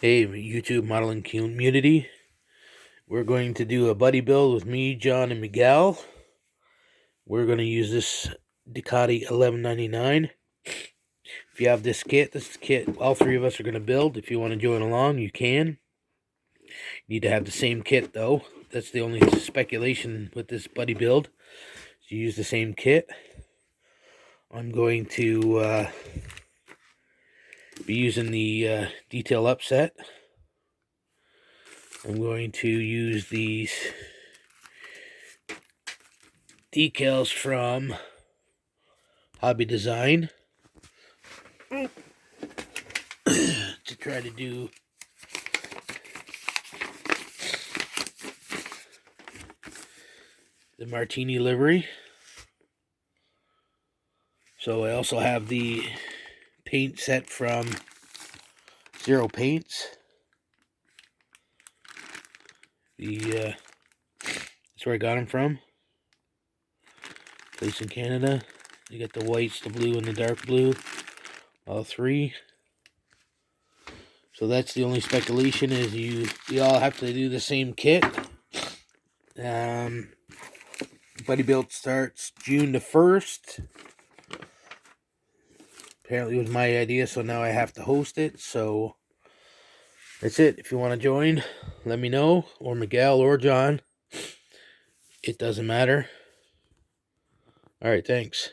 Hey, YouTube modeling community. We're going to do a buddy build with me, John, and Miguel. We're going to use this Ducati 1199. If you have this kit all three of us are going to build. If you want to join along, you can. You need to have the same kit, though. That's the only speculation with this buddy build. You use the same kit. I'm going to be using the detail upset. I'm going to use these decals from Hobby Design to try to do the martini livery. So I also have the paint set from Zero Paints. That's where I got them from. Place in Canada. You got the whites, the blue, and the dark blue. All three. So that's the only speculation is you all have to do the same kit. Buddy build starts June the 1st. Apparently it was my idea, so now I have to host it. So that's it. If you want to join, let me know. Or Miguel or John. It doesn't matter. Alright, thanks.